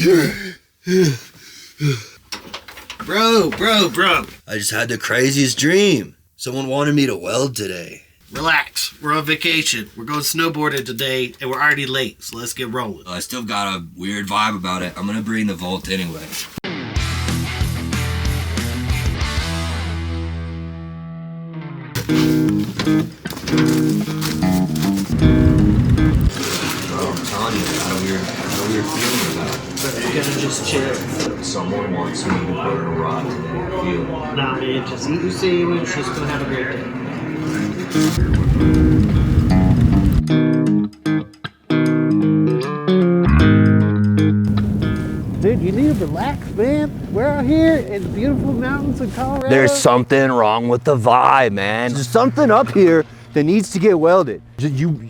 Bro. I just had the craziest dream. Someone wanted me to weld today. Relax. We're on vacation. We're going snowboarding today, and we're already late, so let's get rolling. I still got a weird vibe about it. I'm gonna bring the Volt anyway. I'm telling you, I got a weird feeling about it. We're gonna just chill. Someone wants me to burn a rod today. I feel it. Nah, man, just eat your sandwich. Just gonna have a great day. Dude, you need to relax, man. We're out here in the beautiful mountains of Colorado. There's something wrong with the vibe, man. There's something up here that needs to get welded. You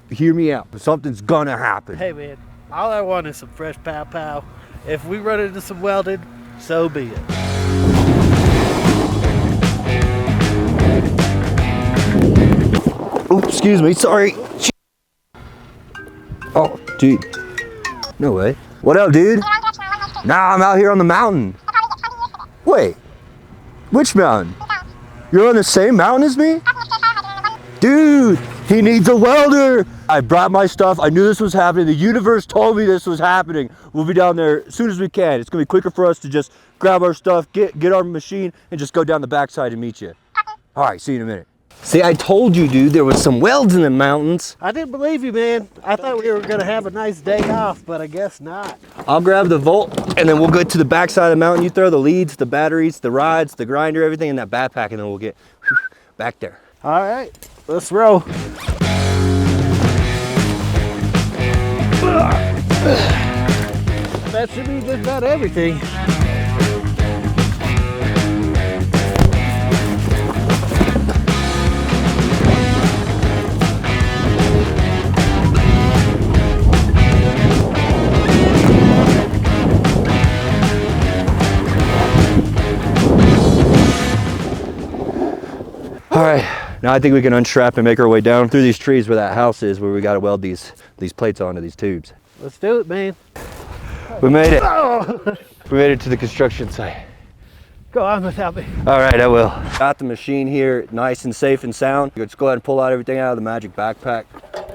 hear me out. Something's gonna happen. Hey, man, all I want is some fresh pow. If we run into some welding, so be it. Oops, excuse me, sorry. Oh, dude. No way. What up, dude? Nah, I'm out here on the mountain. Wait, which mountain? You're on the same mountain as me? Dude, he needs a welder. I brought my stuff. I knew this was happening. The universe told me this was happening. We'll be down there as soon as we can. It's gonna be quicker for us to just grab our stuff, get our machine, and just go down the backside and meet you. All right, see you in a minute. See, I told you, dude, there was some welds in the mountains. I didn't believe you, man. I thought we were gonna have a nice day off, but I guess not. I'll grab the Volt, and then we'll go to the backside of the mountain. You throw the leads, the batteries, the rods, the grinder, everything in that backpack, and then we'll get back there. All right, let's roll. That should be just about everything. All right, now I think we can unstrap and make our way down through these trees where that house is, where we got to weld these plates onto these tubes. Let's do it, man. We made it. Oh. We made it to the construction site. Go on without me. All right, I will. Got the machine here nice and safe and sound. Let's go ahead and pull out everything out of the magic backpack.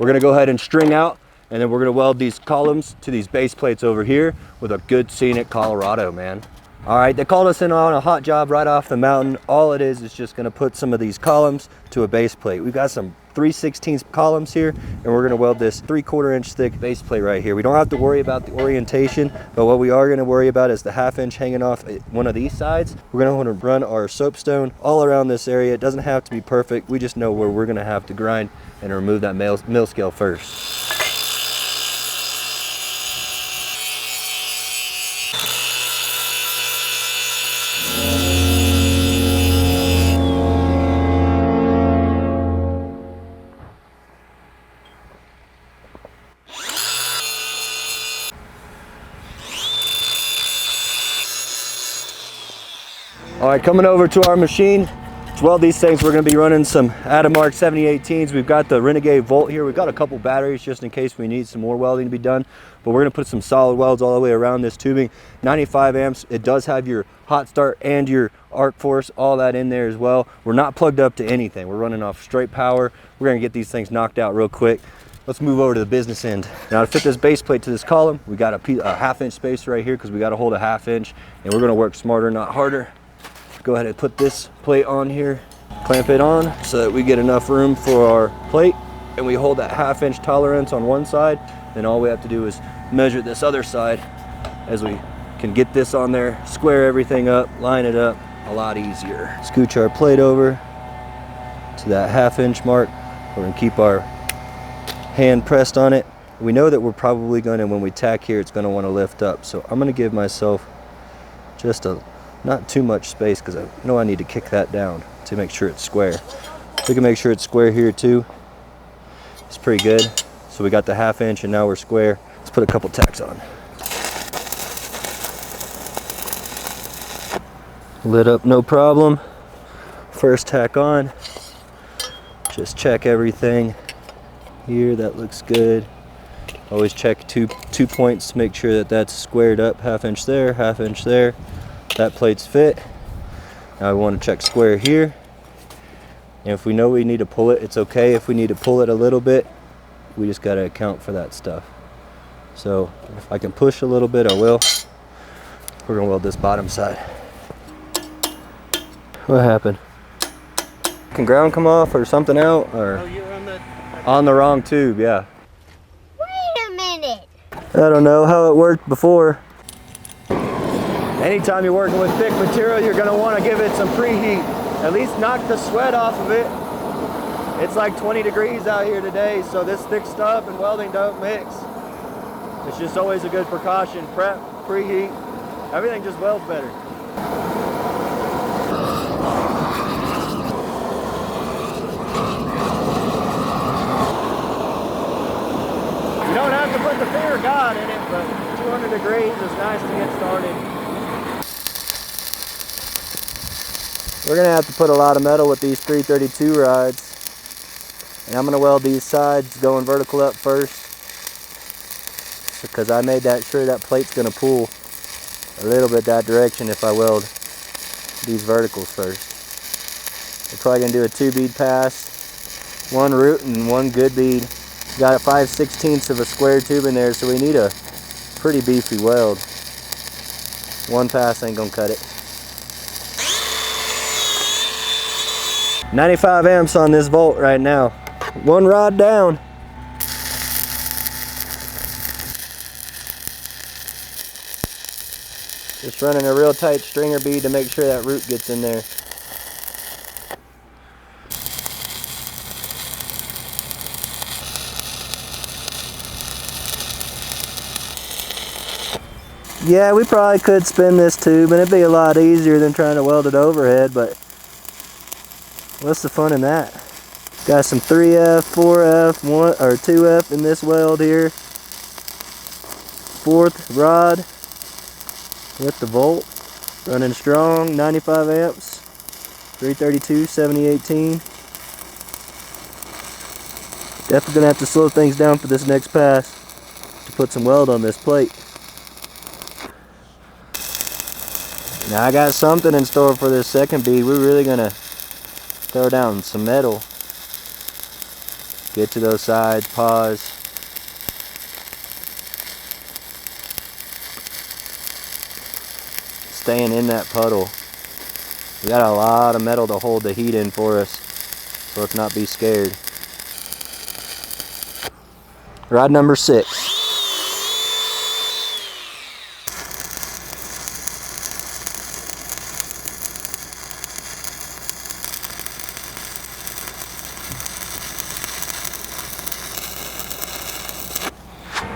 We're gonna go ahead and string out, and then we're gonna weld these columns to these base plates over here with a good scenic Colorado, man. All right, they called us in on a hot job right off the mountain. All it is just gonna put some of these columns to a base plate. We've got some 3/16 columns here, and we're gonna weld this 3/4 inch thick base plate right here. We don't have to worry about the orientation, but what we are gonna worry about is the 1/2 inch hanging off one of these sides. We're gonna wanna run our soapstone all around this area. It doesn't have to be perfect. We just know where we're gonna have to grind and remove that mill scale first. All right, coming over to our machine to weld these things, we're gonna be running some Ironworks 7018s. We've got the Renegade Volt here. We've got a couple batteries just in case we need some more welding to be done, but we're gonna put some solid welds all the way around this tubing. 95 amps, it does have your hot start and your arc force, all that in there as well. We're not plugged up to anything. We're running off straight power. We're gonna get these things knocked out real quick. Let's move over to the business end. Now to fit this base plate to this column, we got a 1/2 inch spacer right here because we gotta hold a 1/2 inch, and we're gonna work smarter, not harder. Go ahead and put this plate on here, clamp it on so that we get enough room for our plate, and we hold that 1/2 inch tolerance on one side. Then all we have to do is measure this other side as we can get this on there, square everything up, line it up a lot easier. Scooch our plate over to that 1/2 inch mark. We're gonna keep our hand pressed on it. We know that we're probably gonna, when we tack here, it's gonna wanna lift up. So I'm gonna give myself just not too much space because I know I need to kick that down to make sure it's square. We can make sure it's square here too. It's pretty good. So we got the 1/2 inch and now we're square. Let's put a couple tacks on. Lit up no problem. First tack on. Just check everything here. That looks good. Always check two points to make sure that that's squared up, 1/2 inch there, 1/2 inch there. That plate's fit. Now we want to check square here. And if we know we need to pull it, it's okay. If we need to pull it a little bit, we just got to account for that stuff. So if I can push a little bit, I will. We're gonna weld this bottom side. What happened? Can ground come off or something out? Or Oh, you're on the wrong tube, yeah. Wait a minute. I don't know how it worked before. Anytime you're working with thick material, you're gonna want to give it some preheat. At least knock the sweat off of it. It's like 20 degrees out here today, so this thick stuff and welding don't mix. It's just always a good precaution. Prep, preheat, everything just welds better. You don't have to put the fear of God in it, but 200 degrees is nice to get started. We're gonna have to put a lot of metal with these 332 rods. And I'm gonna weld these sides going vertical up first, because I made that sure that plate's gonna pull a little bit that direction if I weld these verticals first. We're probably gonna do a 2 bead pass, 1 root and 1 good bead. Got a 5/16 of a square tube in there, so we need a pretty beefy weld. 1 pass ain't gonna cut it. 95 amps on this volt right now. 1 rod down. Just running a real tight stringer bead to make sure that root gets in there. Yeah, we probably could spin this tube and it'd be a lot easier than trying to weld it overhead, but what's the fun in that? Got some 3F, 4F, 1 or 2F in this weld here. 4th rod with the volt, running strong, 95 amps, 332, 7018. Definitely gonna have to slow things down for this next pass to put some weld on this plate. Now I got something in store for this second bead. We're really gonna throw down some metal. Get to those sides, pause. Staying in that puddle. We got a lot of metal to hold the heat in for us, so let's not be scared. Rod number 6.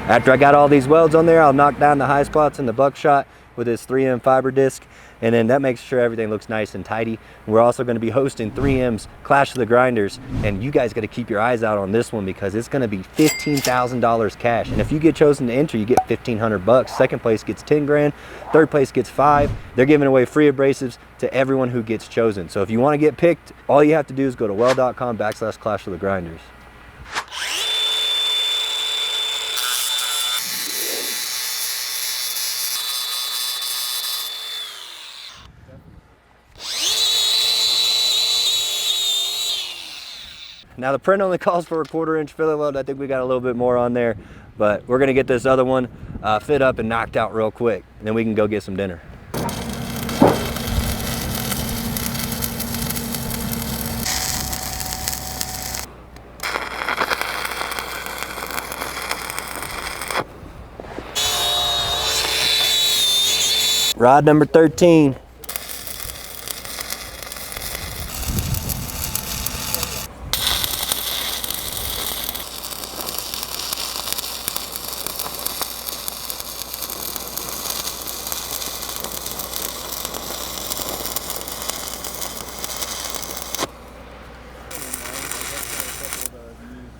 After I got all these welds on there, I'll knock down the high spots in the buckshot with this 3M fiber disc, and then that makes sure everything looks nice and tidy. We're also going to be hosting 3M's Clash of the Grinders, and you guys got to keep your eyes out on this one because it's going to be $15,000 cash. And if you get chosen to enter, you get $1,500. Second place gets 10 grand. Third place gets 5. They're giving away free abrasives to everyone who gets chosen. So if you want to get picked, all you have to do is go to Weld.com/Clash of the Grinders. Now the print only calls for a 1/4 inch filler weld. I think we got a little bit more on there, but we're gonna get this other one fit up and knocked out real quick, and then we can go get some dinner. Rod number 13.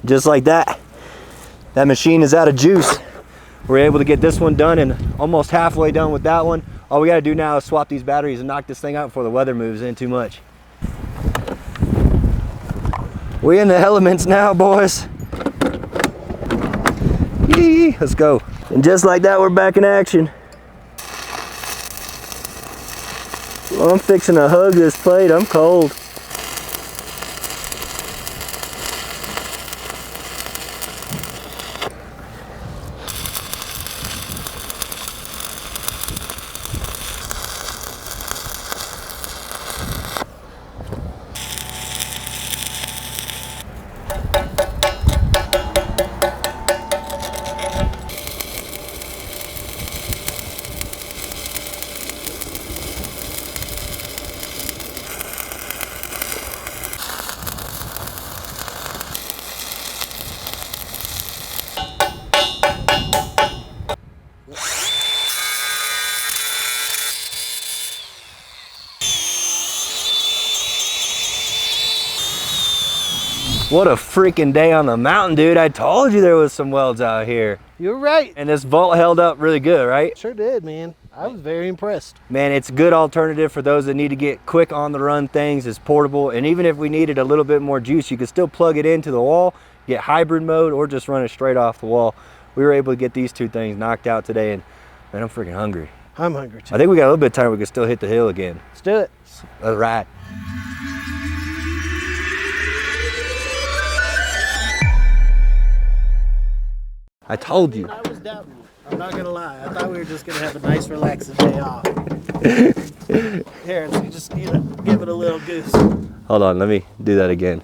Just like that, that machine is out of juice. We're able to get this one done and almost halfway done with that one. All we gotta do now is swap these batteries and knock this thing out before the weather moves in too much. We in the elements now, boys. Yee, let's go. And just like that, we're back in action. Well, I'm fixing to hug this plate. I'm cold. What a freaking day on the mountain, dude. I told you there was some welds out here. You're right. And this vault held up really good, right? Sure did, man. I was very impressed. Man, it's a good alternative for those that need to get quick on the run things. It's portable, and even if we needed a little bit more juice, you could still plug it into the wall, get hybrid mode, or just run it straight off the wall. We were able to get these two things knocked out today, and man, I'm freaking hungry. I'm hungry too. I think we got a little bit of time. We can still hit the hill again. Let's do it. All right. I told you. I was doubting you. I'm not gonna lie. I thought we were just gonna have a nice, relaxing day off. Here, so you just give it a little goose. Hold on, let me do that again.